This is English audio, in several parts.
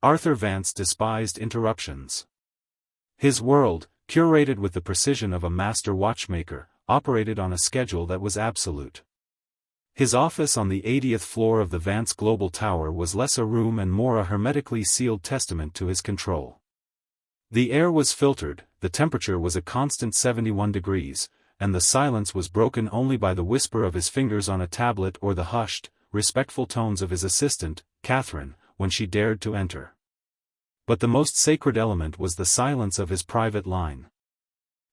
Arthur Vance despised interruptions. His world, curated with the precision of a master watchmaker, operated on a schedule that was absolute. His office on the 80th floor of the Vance Global Tower was less a room and more a hermetically sealed testament to his control. The air was filtered, the temperature was a constant 71 degrees, and the silence was broken only by the whisper of his fingers on a tablet or the hushed, respectful tones of his assistant, Catherine, when she dared to enter. But the most sacred element was the silence of his private line.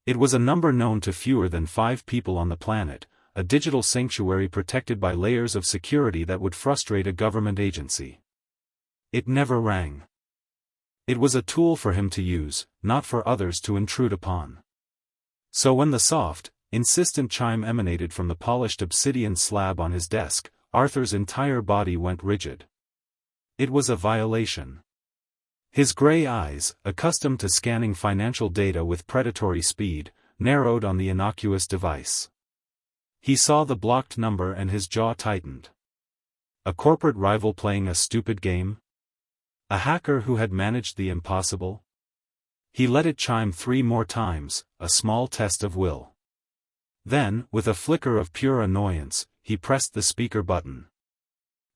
It was a number known to fewer than 5 people on the planet, a digital sanctuary protected by layers of security that would frustrate a government agency. It never rang. It was a tool for him to use, not for others to intrude upon. So when the soft, insistent chime emanated from the polished obsidian slab on his desk, Arthur's entire body went rigid. It was a violation. His gray eyes, accustomed to scanning financial data with predatory speed, narrowed on the innocuous device. He saw the blocked number and his jaw tightened. A corporate rival playing a stupid game? A hacker who had managed the impossible? He let it chime 3 more times, a small test of will. Then, with a flicker of pure annoyance, he pressed the speaker button.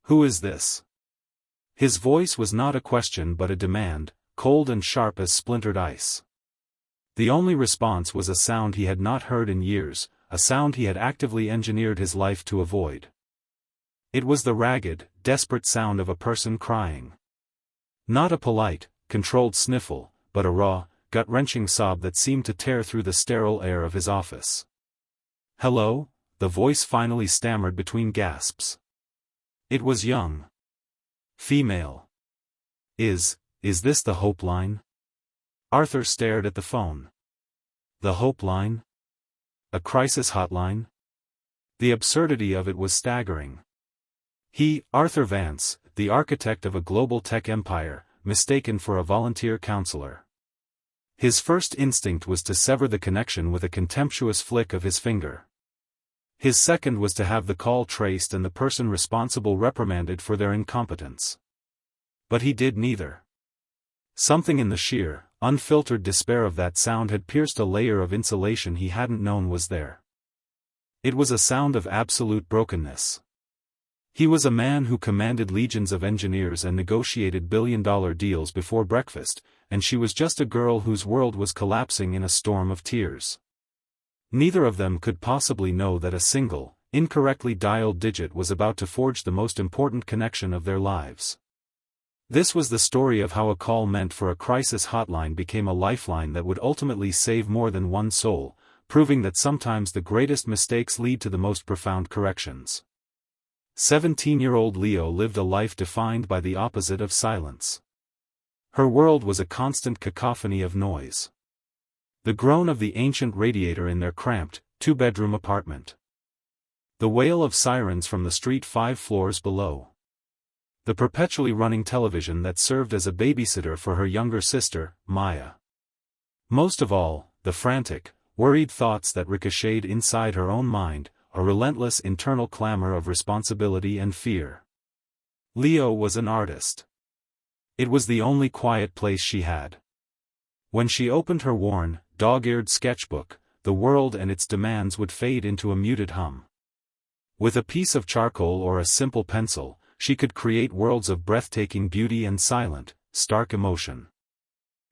"Who is this?" His voice was not a question but a demand, cold and sharp as splintered ice. The only response was a sound he had not heard in years, a sound he had actively engineered his life to avoid. It was the ragged, desperate sound of a person crying. Not a polite, controlled sniffle, but a raw, gut-wrenching sob that seemed to tear through the sterile air of his office. "Hello?" the voice finally stammered between gasps. It was young. Female. Is this the Hope Line?" Arthur stared at the phone. The Hope Line? A crisis hotline? The absurdity of it was staggering. He, Arthur Vance, the architect of a global tech empire, mistaken for a volunteer counselor. His first instinct was to sever the connection with a contemptuous flick of his finger. His second was to have the call traced and the person responsible reprimanded for their incompetence. But he did neither. Something in the sheer, unfiltered despair of that sound had pierced a layer of insulation he hadn't known was there. It was a sound of absolute brokenness. He was a man who commanded legions of engineers and negotiated billion-dollar deals before breakfast, and she was just a girl whose world was collapsing in a storm of tears. Neither of them could possibly know that a single, incorrectly dialed digit was about to forge the most important connection of their lives. This was the story of how a call meant for a crisis hotline became a lifeline that would ultimately save more than one soul, proving that sometimes the greatest mistakes lead to the most profound corrections. 17-year-old Leo lived a life defined by the opposite of silence. Her world was a constant cacophony of noise. The groan of the ancient radiator in their cramped, 2-bedroom apartment. The wail of sirens from the street 5 floors below. The perpetually running television that served as a babysitter for her younger sister, Maya. Most of all, the frantic, worried thoughts that ricocheted inside her own mind, a relentless internal clamor of responsibility and fear. Leo was an artist. It was the only quiet place she had. When she opened her worn, dog-eared sketchbook, the world and its demands would fade into a muted hum. With a piece of charcoal or a simple pencil, she could create worlds of breathtaking beauty and silent, stark emotion.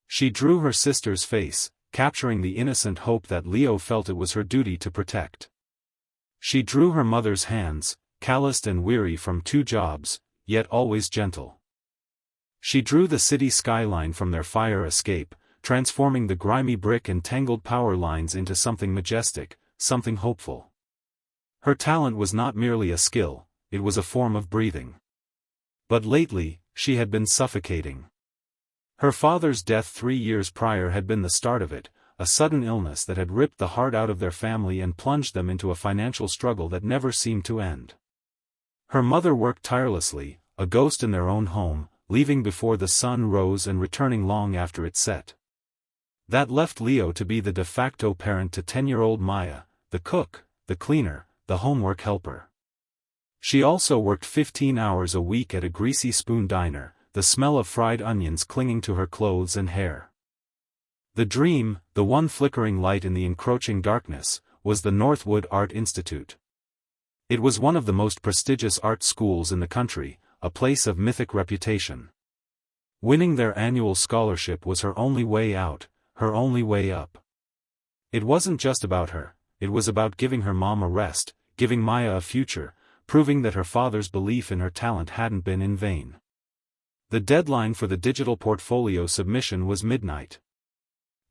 She drew her sister's face, capturing the innocent hope that Leo felt it was her duty to protect. She drew her mother's hands, calloused and weary from 2 jobs, yet always gentle. She drew the city skyline from their fire escape, transforming the grimy brick and tangled power lines into something majestic, something hopeful. Her talent was not merely a skill, it was a form of breathing. But lately, she had been suffocating. Her father's death 3 years prior had been the start of it, a sudden illness that had ripped the heart out of their family and plunged them into a financial struggle that never seemed to end. Her mother worked tirelessly, a ghost in their own home, leaving before the sun rose and returning long after it set. That left Leo to be the de facto parent to 10-year-old Maya, the cook, the cleaner, the homework helper. She also worked 15 hours a week at a greasy spoon diner, the smell of fried onions clinging to her clothes and hair. The dream, the one flickering light in the encroaching darkness, was the Northwood Art Institute. It was one of the most prestigious art schools in the country, a place of mythic reputation. Winning their annual scholarship was her only way out, her only way up. It wasn't just about her, it was about giving her mom a rest, giving Maya a future, proving that her father's belief in her talent hadn't been in vain. The deadline for the digital portfolio submission was midnight.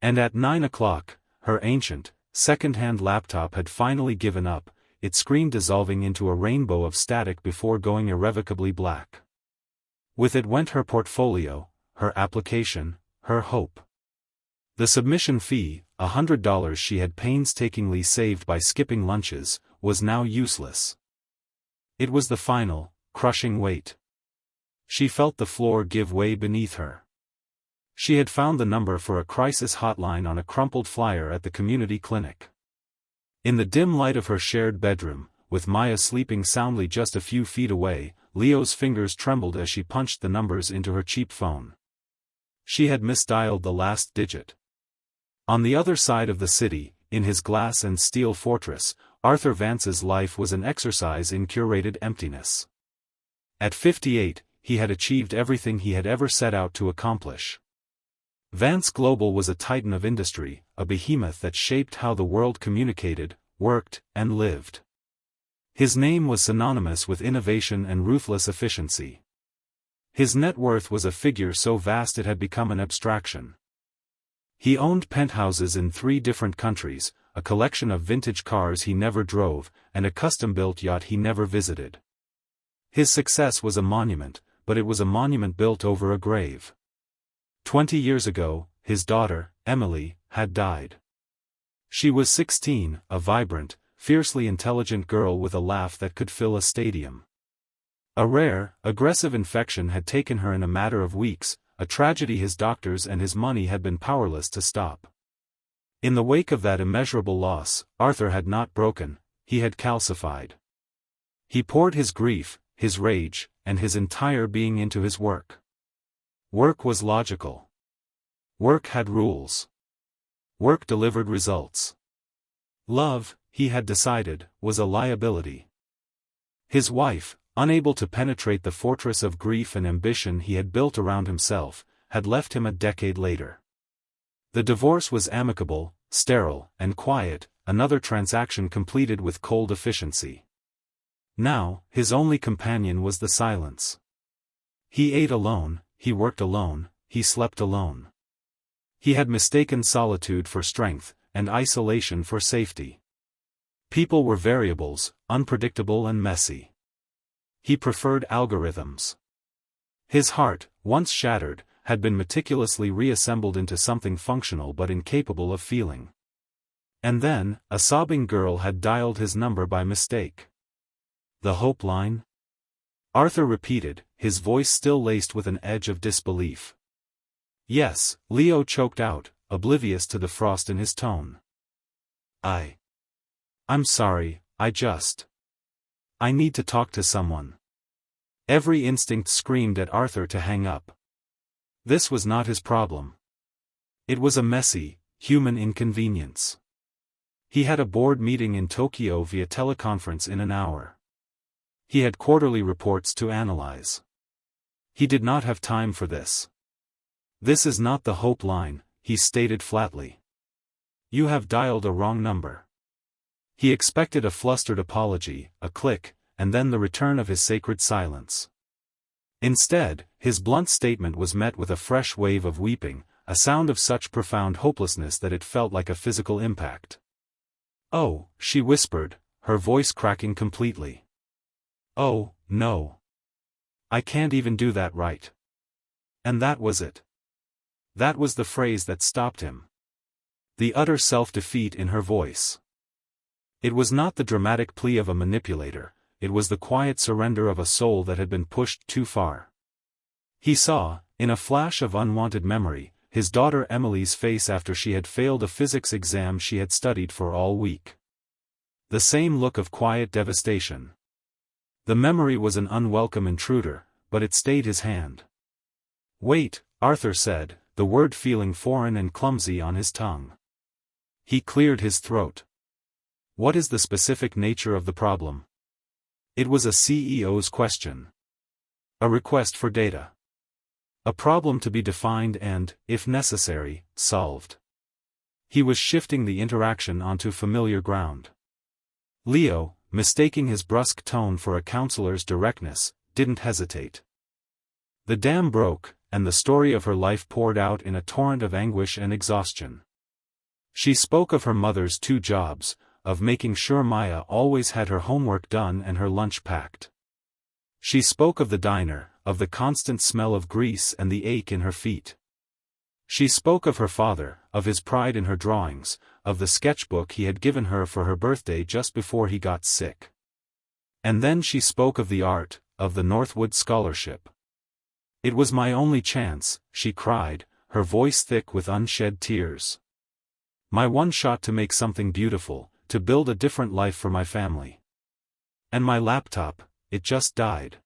And at 9 o'clock, her ancient, second-hand laptop had finally given up, its screen dissolving into a rainbow of static before going irrevocably black. With it went her portfolio, her application, her hope. The submission fee, $100 she had painstakingly saved by skipping lunches, was now useless. It was the final, crushing weight. She felt the floor give way beneath her. She had found the number for a crisis hotline on a crumpled flyer at the community clinic. In the dim light of her shared bedroom, with Maya sleeping soundly just a few feet away, Leo's fingers trembled as she punched the numbers into her cheap phone. She had misdialed the last digit. On the other side of the city, in his glass and steel fortress, Arthur Vance's life was an exercise in curated emptiness. At 58, he had achieved everything he had ever set out to accomplish. Vance Global was a titan of industry, a behemoth that shaped how the world communicated, worked, and lived. His name was synonymous with innovation and ruthless efficiency. His net worth was a figure so vast it had become an abstraction. He owned penthouses in 3 different countries, a collection of vintage cars he never drove, and a custom-built yacht he never visited. His success was a monument, but it was a monument built over a grave. 20 years ago, his daughter, Emily, had died. She was 16, a vibrant, fiercely intelligent girl with a laugh that could fill a stadium. A rare, aggressive infection had taken her in a matter of weeks, a tragedy his doctors and his money had been powerless to stop. In the wake of that immeasurable loss, Arthur had not broken, he had calcified. He poured his grief, his rage, and his entire being into his work. Work was logical. Work had rules. Work delivered results. Love, he had decided, was a liability. His wife, unable to penetrate the fortress of grief and ambition he had built around himself, had left him a decade later. The divorce was amicable, sterile, and quiet, another transaction completed with cold efficiency. Now, his only companion was the silence. He ate alone, he worked alone, he slept alone. He had mistaken solitude for strength, and isolation for safety. People were variables, unpredictable and messy. He preferred algorithms. His heart, once shattered, had been meticulously reassembled into something functional but incapable of feeling. And then, a sobbing girl had dialed his number by mistake. The hope line? Arthur repeated, his voice still laced with an edge of disbelief. Yes, Leo choked out, oblivious to the frost in his tone. I'm sorry, I need to talk to someone. Every instinct screamed at Arthur to hang up. This was not his problem. It was a messy, human inconvenience. He had a board meeting in Tokyo via teleconference in an hour. He had quarterly reports to analyze. He did not have time for this. This is not the hope line, he stated flatly. You have dialed a wrong number. He expected a flustered apology, a click, and then the return of his sacred silence. Instead, his blunt statement was met with a fresh wave of weeping, a sound of such profound hopelessness that it felt like a physical impact. Oh, she whispered, her voice cracking completely. Oh, no. I can't even do that right. And that was it. That was the phrase that stopped him. The utter self-defeat in her voice. It was not the dramatic plea of a manipulator, it was the quiet surrender of a soul that had been pushed too far. He saw, in a flash of unwanted memory, his daughter Emily's face after she had failed a physics exam she had studied for all week. The same look of quiet devastation. The memory was an unwelcome intruder, but it stayed his hand. Wait, Arthur said, the word feeling foreign and clumsy on his tongue. He cleared his throat. What is the specific nature of the problem? It was a CEO's question. A request for data. A problem to be defined and, if necessary, solved. He was shifting the interaction onto familiar ground. Leo, mistaking his brusque tone for a counselor's directness, didn't hesitate. The dam broke, and the story of her life poured out in a torrent of anguish and exhaustion. She spoke of her mother's 2 jobs, of making sure Maya always had her homework done and her lunch packed. She spoke of the diner, of the constant smell of grease and the ache in her feet. She spoke of her father, of his pride in her drawings, of the sketchbook he had given her for her birthday just before he got sick. And then she spoke of the art, of the Northwood Scholarship. It was my only chance, she cried, her voice thick with unshed tears. My one shot to make something beautiful, to build a different life for my family. And my laptop, it just died.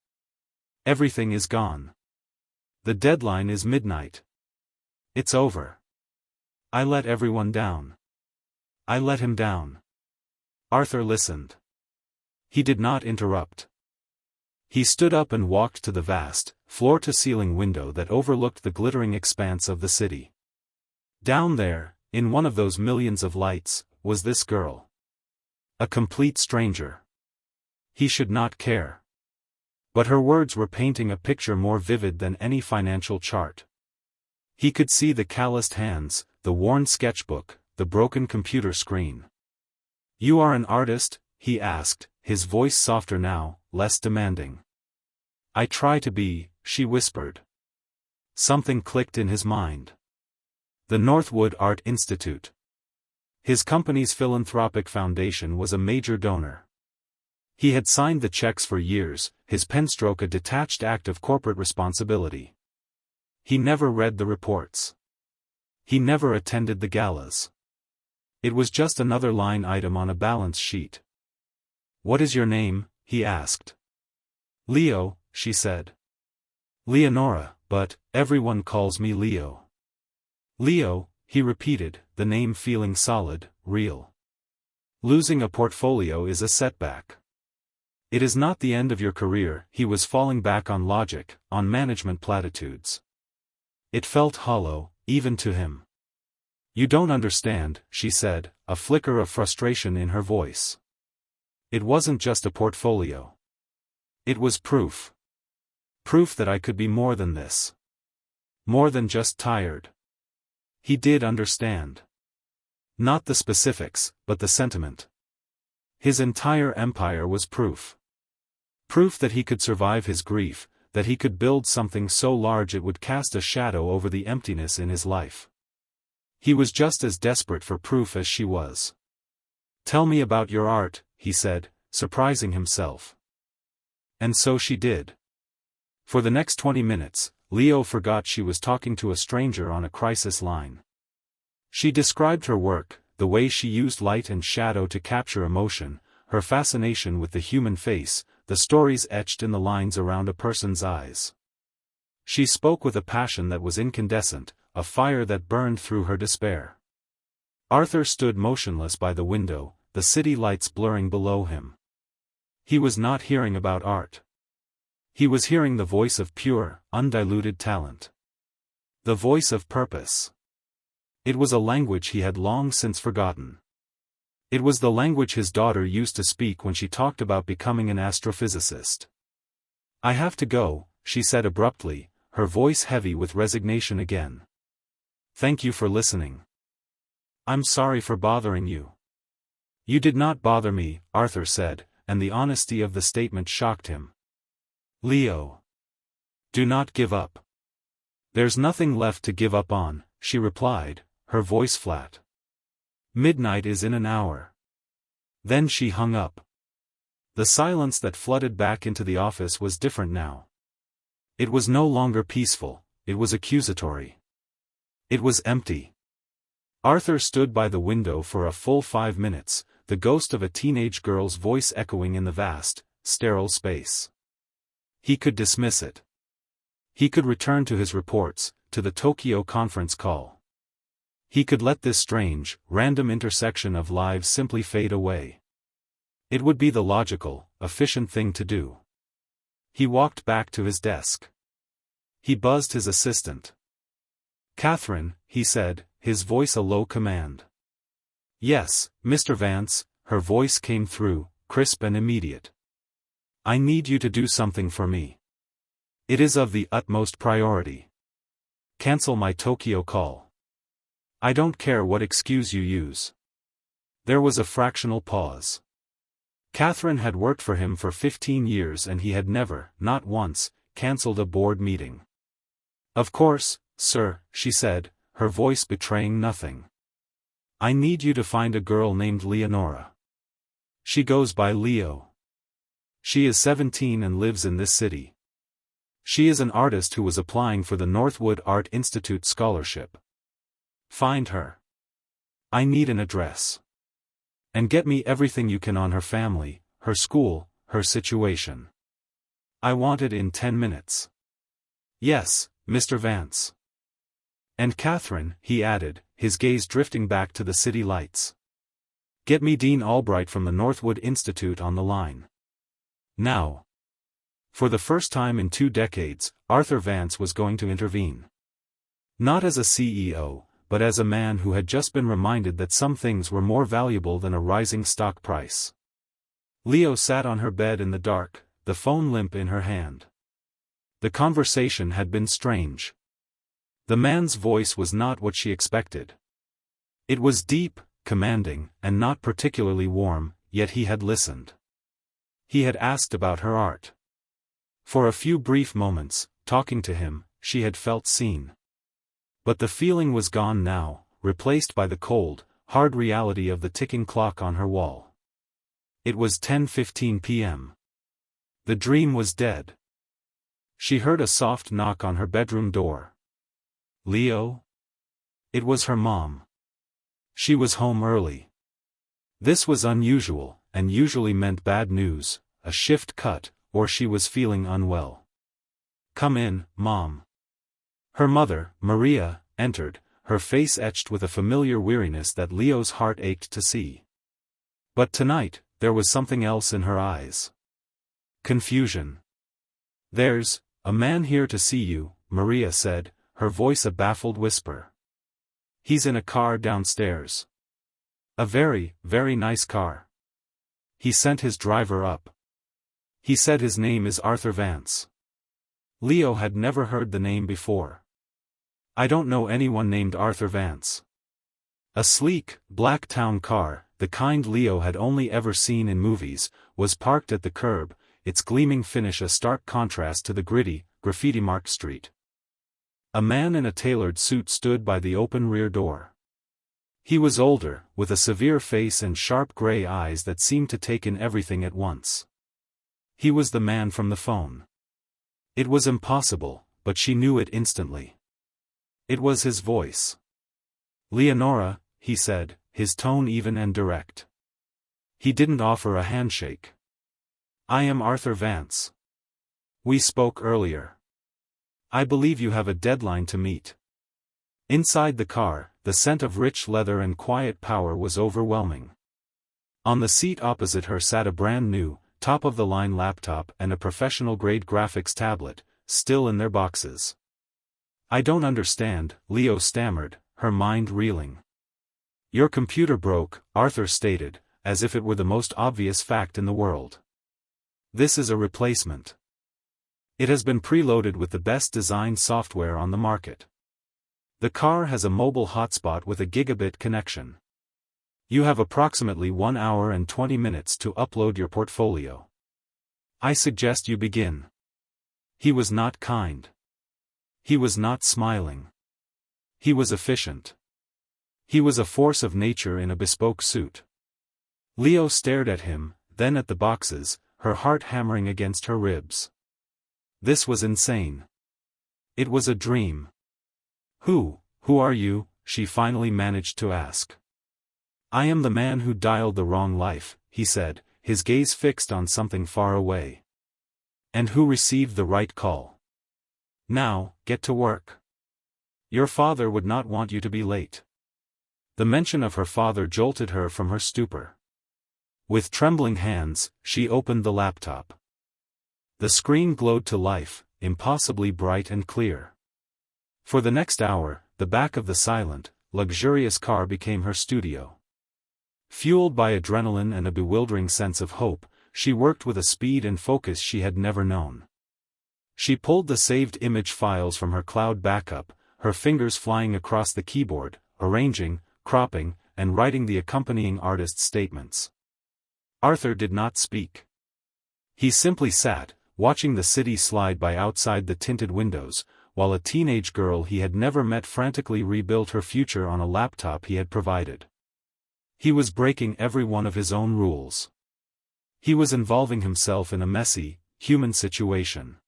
Everything is gone. The deadline is midnight. It's over. I let everyone down. I let him down. Arthur listened. He did not interrupt. He stood up and walked to the vast, floor-to-ceiling window that overlooked the glittering expanse of the city. Down there, in one of those millions of lights, was this girl. A complete stranger. He should not care. But her words were painting a picture more vivid than any financial chart. He could see the calloused hands, the worn sketchbook, the broken computer screen. "You are an artist?" he asked, his voice softer now, less demanding. "I try to be," she whispered. Something clicked in his mind. The Northwood Art Institute. His company's philanthropic foundation was a major donor. He had signed the checks for years, his penstroke a detached act of corporate responsibility. He never read the reports. He never attended the galas. It was just another line item on a balance sheet. "What is your name?" he asked. "Leo," she said. "Leonora, but everyone calls me Leo." "Leo," he repeated, the name feeling solid, real. "Losing a portfolio is a setback. It is not the end of your career." He was falling back on logic, on management platitudes. It felt hollow, even to him. "You don't understand," she said, a flicker of frustration in her voice. "It wasn't just a portfolio. It was proof. Proof that I could be more than this. More than just tired." He did understand. Not the specifics, but the sentiment. His entire empire was proof. Proof that he could survive his grief, that he could build something so large it would cast a shadow over the emptiness in his life. He was just as desperate for proof as she was. "Tell me about your art," he said, surprising himself. And so she did. For the next 20 minutes, Leo forgot she was talking to a stranger on a crisis line. She described her work, the way she used light and shadow to capture emotion, her fascination with the human face, the stories etched in the lines around a person's eyes. She spoke with a passion that was incandescent, a fire that burned through her despair. Arthur stood motionless by the window, the city lights blurring below him. He was not hearing about art. He was hearing the voice of pure, undiluted talent. The voice of purpose. It was a language he had long since forgotten. It was the language his daughter used to speak when she talked about becoming an astrophysicist. "I have to go," she said abruptly, her voice heavy with resignation again. "Thank you for listening. I'm sorry for bothering you." "You did not bother me," Arthur said, and the honesty of the statement shocked him. "Leo. Do not give up." "There's nothing left to give up on," she replied, her voice flat. "Midnight is in an hour." Then she hung up. The silence that flooded back into the office was different now. It was no longer peaceful, it was accusatory. It was empty. Arthur stood by the window for a full 5 minutes, the ghost of a teenage girl's voice echoing in the vast, sterile space. He could dismiss it. He could return to his reports, to the Tokyo conference call. He could let this strange, random intersection of lives simply fade away. It would be the logical, efficient thing to do. He walked back to his desk. He buzzed his assistant. "Catherine," he said, his voice a low command. "Yes, Mr. Vance," her voice came through, crisp and immediate. "I need you to do something for me. It is of the utmost priority. Cancel my Tokyo call. I don't care what excuse you use." There was a fractional pause. Catherine had worked for him for 15 years and he had never, not once, cancelled a board meeting. "Of course, sir," she said, her voice betraying nothing. "I need you to find a girl named Leonora. She goes by Leo. She is 17 and lives in this city. She is an artist who was applying for the Northwood Art Institute scholarship. Find her. I need an address. And get me everything you can on her family, her school, her situation. I want it in 10 minutes. Yes, Mr. Vance." "And Catherine," he added, his gaze drifting back to the city lights. "Get me Dean Albright from the Northwood Institute on the line. Now." For the first time in 2 decades, Arthur Vance was going to intervene. Not as a CEO, but as a man who had just been reminded that some things were more valuable than a rising stock price. Leo sat on her bed in the dark, the phone limp in her hand. The conversation had been strange. The man's voice was not what she expected. It was deep, commanding, and not particularly warm, yet he had listened. He had asked about her art. For a few brief moments, talking to him, she had felt seen. But the feeling was gone now, replaced by the cold, hard reality of the ticking clock on her wall. It was 10:15 p.m. The dream was dead. She heard a soft knock on her bedroom door. "Leo?" It was her mom. She was home early. This was unusual, and usually meant bad news, a shift cut, or she was feeling unwell. "Come in, Mom." Her mother, Maria, entered, her face etched with a familiar weariness that Leo's heart ached to see. But tonight, there was something else in her eyes. Confusion. "There's a man here to see you," Maria said, her voice a baffled whisper. "He's in a car downstairs. A very, very nice car. He sent his driver up. He said his name is Arthur Vance." Leo had never heard the name before. "I don't know anyone named Arthur Vance." A sleek, black town car, the kind Leo had only ever seen in movies, was parked at the curb, its gleaming finish a stark contrast to the gritty, graffiti-marked street. A man in a tailored suit stood by the open rear door. He was older, with a severe face and sharp gray eyes that seemed to take in everything at once. He was the man from the phone. It was impossible, but she knew it instantly. It was his voice. "Leonora," he said, his tone even and direct. He didn't offer a handshake. "I am Arthur Vance. We spoke earlier. I believe you have a deadline to meet." Inside the car, the scent of rich leather and quiet power was overwhelming. On the seat opposite her sat a brand new, top-of-the-line laptop and a professional-grade graphics tablet, still in their boxes. "I don't understand," Leo stammered, her mind reeling. "Your computer broke," Arthur stated, as if it were the most obvious fact in the world. "This is a replacement. It has been preloaded with the best designed software on the market. The car has a mobile hotspot with a gigabit connection. You have approximately 1 hour and 20 minutes to upload your portfolio. I suggest you begin." He was not kind. He was not smiling. He was efficient. He was a force of nature in a bespoke suit. Leo stared at him, then at the boxes, her heart hammering against her ribs. This was insane. It was a dream. Who are you?" she finally managed to ask. "I am the man who dialed the wrong life," he said, his gaze fixed on something far away. "And who received the right call." Now, get to work. Your father would not want you to be late. The mention of her father jolted her from her stupor. With trembling hands, she opened the laptop. The screen glowed to life, impossibly bright and clear. For the next hour, the back of the silent, luxurious car became her studio. Fueled by adrenaline and a bewildering sense of hope, she worked with a speed and focus she had never known. She pulled the saved image files from her cloud backup, her fingers flying across the keyboard, arranging, cropping, and writing the accompanying artist's statements. Arthur did not speak. He simply sat, watching the city slide by outside the tinted windows, while a teenage girl he had never met frantically rebuilt her future on a laptop he had provided. He was breaking every one of his own rules. He was involving himself in a messy, human situation.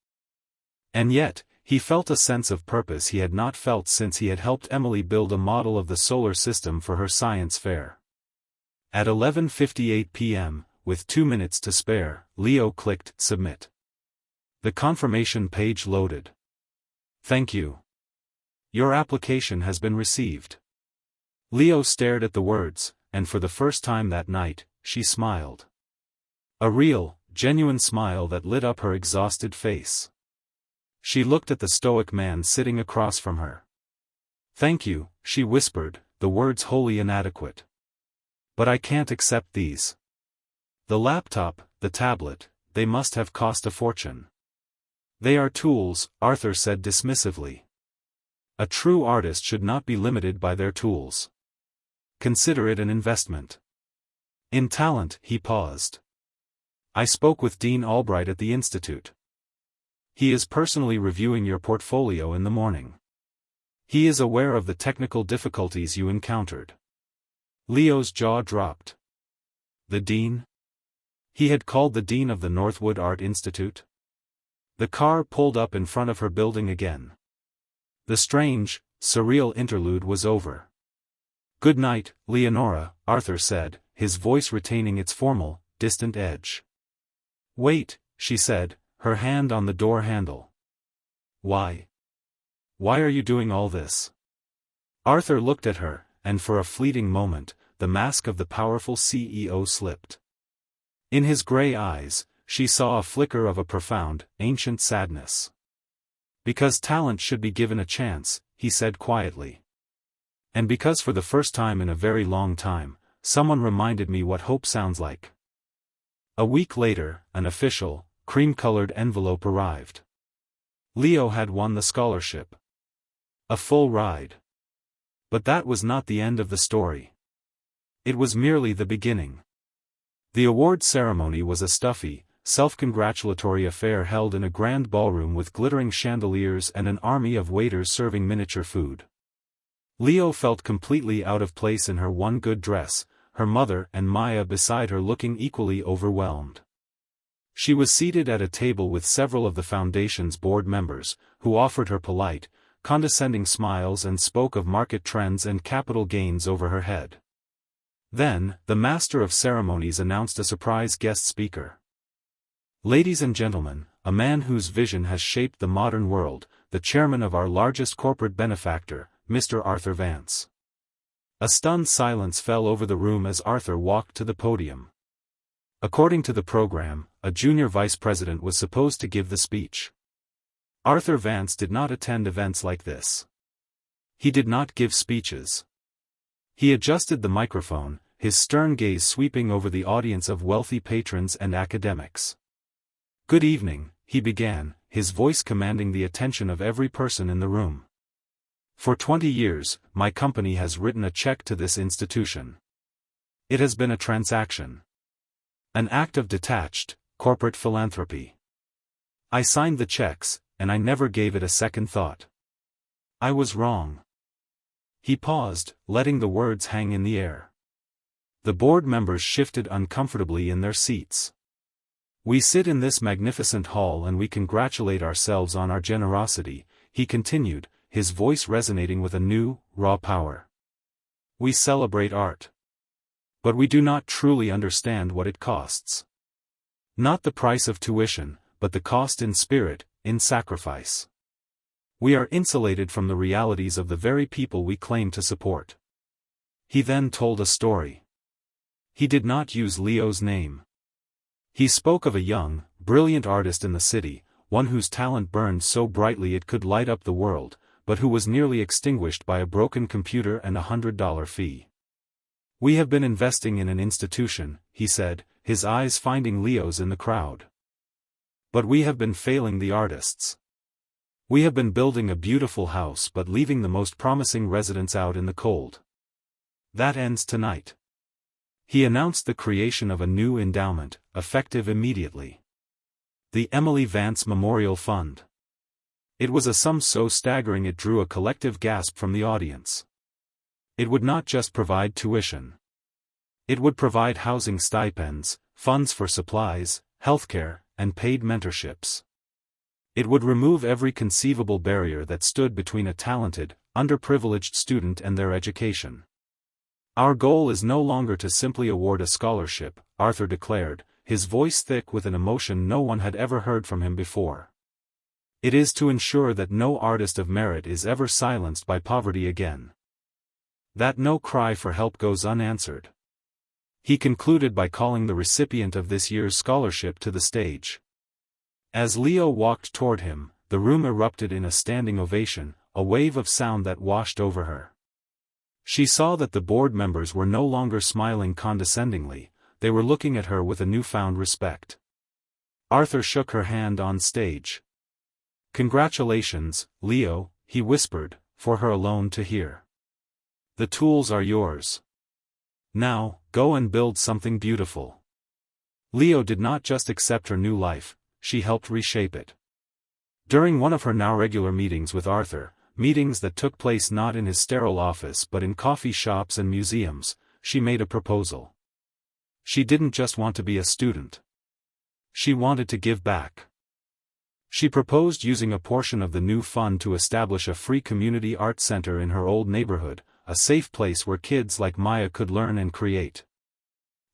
And yet, he felt a sense of purpose he had not felt since he had helped Emily build a model of the solar system for her science fair. At 11:58 p.m., with 2 minutes to spare, Leo clicked Submit. The confirmation page loaded. Thank you. Your application has been received. Leo stared at the words, and for the first time that night, she smiled. A real, genuine smile that lit up her exhausted face. She looked at the stoic man sitting across from her. Thank you, she whispered, the words wholly inadequate. But I can't accept these. The laptop, the tablet, they must have cost a fortune. They are tools, Arthur said dismissively. A true artist should not be limited by their tools. Consider it an investment. In talent, he paused. I spoke with Dean Albright at the Institute. He is personally reviewing your portfolio in the morning. He is aware of the technical difficulties you encountered. Leo's jaw dropped. The dean? He had called the dean of the Northwood Art Institute? The car pulled up in front of her building again. The strange, surreal interlude was over. Good night, Leonora, Arthur said, his voice retaining its formal, distant edge. Wait, she said, her hand on the door handle. Why? Why are you doing all this? Arthur looked at her, and for a fleeting moment, the mask of the powerful CEO slipped. In his gray eyes, she saw a flicker of a profound, ancient sadness. Because talent should be given a chance, he said quietly. And because for the first time in a very long time, someone reminded me what hope sounds like. A week later, an official, cream-colored envelope arrived. Leo had won the scholarship. A full ride. But that was not the end of the story. It was merely the beginning. The award ceremony was a stuffy, self-congratulatory affair held in a grand ballroom with glittering chandeliers and an army of waiters serving miniature food. Leo felt completely out of place in her one good dress, her mother and Maya beside her looking equally overwhelmed. She was seated at a table with several of the foundation's board members, who offered her polite, condescending smiles and spoke of market trends and capital gains over her head. Then, the master of ceremonies announced a surprise guest speaker. Ladies and gentlemen, a man whose vision has shaped the modern world, the chairman of our largest corporate benefactor, Mr. Arthur Vance. A stunned silence fell over the room as Arthur walked to the podium. According to the program, a junior vice president was supposed to give the speech. Arthur Vance did not attend events like this. He did not give speeches. He adjusted the microphone, his stern gaze sweeping over the audience of wealthy patrons and academics. Good evening, he began, his voice commanding the attention of every person in the room. For 20 years, my company has written a check to this institution. It has been a transaction. An act of detached, corporate philanthropy. I signed the checks, and I never gave it a second thought. I was wrong. He paused, letting the words hang in the air. The board members shifted uncomfortably in their seats. We sit in this magnificent hall and we congratulate ourselves on our generosity, he continued, his voice resonating with a new, raw power. We celebrate art. But we do not truly understand what it costs. Not the price of tuition, but the cost in spirit, in sacrifice. We are insulated from the realities of the very people we claim to support. He then told a story. He did not use Leo's name. He spoke of a young, brilliant artist in the city, one whose talent burned so brightly it could light up the world, but who was nearly extinguished by a broken computer and a $100 fee. We have been investing in an institution, he said, his eyes finding Leo's in the crowd. But we have been failing the artists. We have been building a beautiful house but leaving the most promising residents out in the cold. That ends tonight. He announced the creation of a new endowment, effective immediately. The Emily Vance Memorial Fund. It was a sum so staggering it drew a collective gasp from the audience. It would not just provide tuition. It would provide housing stipends, funds for supplies, healthcare, and paid mentorships. It would remove every conceivable barrier that stood between a talented, underprivileged student and their education. Our goal is no longer to simply award a scholarship, Arthur declared, his voice thick with an emotion no one had ever heard from him before. It is to ensure that no artist of merit is ever silenced by poverty again. That no cry for help goes unanswered. He concluded by calling the recipient of this year's scholarship to the stage. As Leo walked toward him, the room erupted in a standing ovation, a wave of sound that washed over her. She saw that the board members were no longer smiling condescendingly, they were looking at her with a newfound respect. Arthur shook her hand on stage. "Congratulations, Leo," he whispered, for her alone to hear. "The tools are yours. Now, go and build something beautiful." Leo did not just accept her new life, she helped reshape it. During one of her now regular meetings with Arthur, meetings that took place not in his sterile office but in coffee shops and museums, she made a proposal. She didn't just want to be a student. She wanted to give back. She proposed using a portion of the new fund to establish a free community art center in her old neighborhood, a safe place where kids like Maya could learn and create.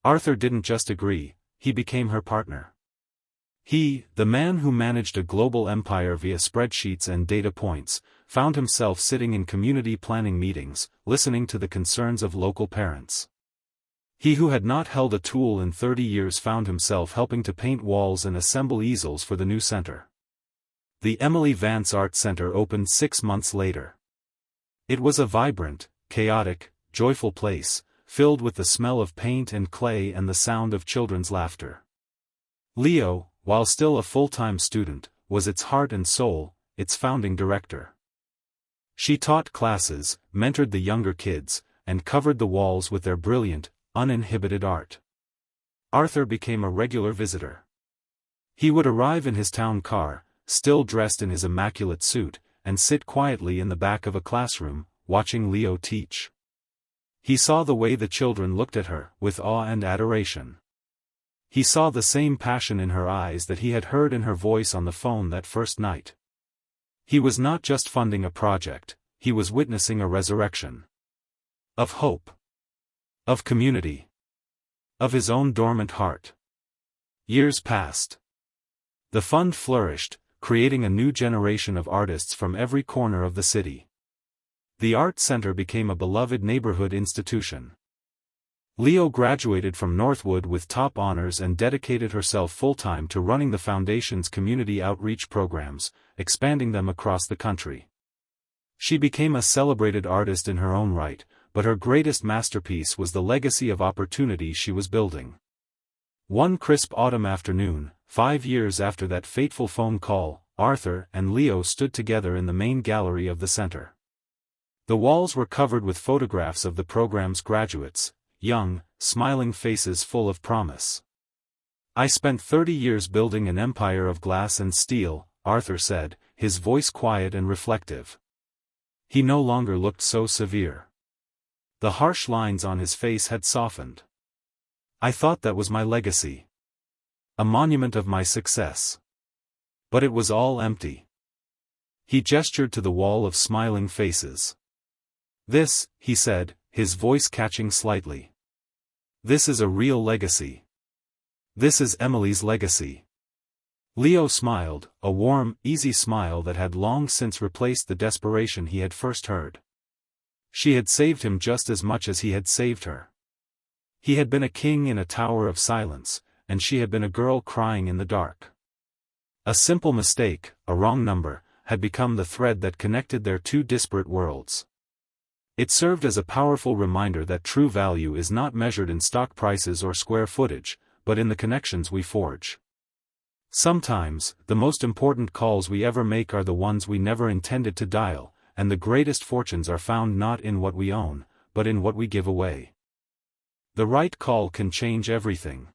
Arthur didn't just agree, he became her partner. He, the man who managed a global empire via spreadsheets and data points, found himself sitting in community planning meetings, listening to the concerns of local parents. He who had not held a tool in 30 years found himself helping to paint walls and assemble easels for the new center. The Emily Vance Art Center opened 6 months later. It was a vibrant, chaotic, joyful place, filled with the smell of paint and clay and the sound of children's laughter. Leo, while still a full-time student, was its heart and soul, its founding director. She taught classes, mentored the younger kids, and covered the walls with their brilliant, uninhibited art. Arthur became a regular visitor. He would arrive in his town car, still dressed in his immaculate suit, and sit quietly in the back of a classroom, watching Leo teach. He saw the way the children looked at her, with awe and adoration. He saw the same passion in her eyes that he had heard in her voice on the phone that first night. He was not just funding a project, he was witnessing a resurrection. Of hope. Of community. Of his own dormant heart. Years passed. The fund flourished, creating a new generation of artists from every corner of the city. The art center became a beloved neighborhood institution. Leo graduated from Northwood with top honors and dedicated herself full-time to running the foundation's community outreach programs, expanding them across the country. She became a celebrated artist in her own right, but her greatest masterpiece was the legacy of opportunity she was building. One crisp autumn afternoon, 5 years after that fateful phone call, Arthur and Leo stood together in the main gallery of the center. The walls were covered with photographs of the program's graduates, young, smiling faces full of promise. "I spent 30 years building an empire of glass and steel," Arthur said, his voice quiet and reflective. He no longer looked so severe. The harsh lines on his face had softened. "I thought that was my legacy. A monument of my success. But it was all empty." He gestured to the wall of smiling faces. "This," he said, his voice catching slightly. "This is a real legacy. This is Emily's legacy." Leo smiled, a warm, easy smile that had long since replaced the desperation he had first heard. She had saved him just as much as he had saved her. He had been a king in a tower of silence, and she had been a girl crying in the dark. A simple mistake, a wrong number, had become the thread that connected their two disparate worlds. It served as a powerful reminder that true value is not measured in stock prices or square footage, but in the connections we forge. Sometimes, the most important calls we ever make are the ones we never intended to dial, and the greatest fortunes are found not in what we own, but in what we give away. The right call can change everything.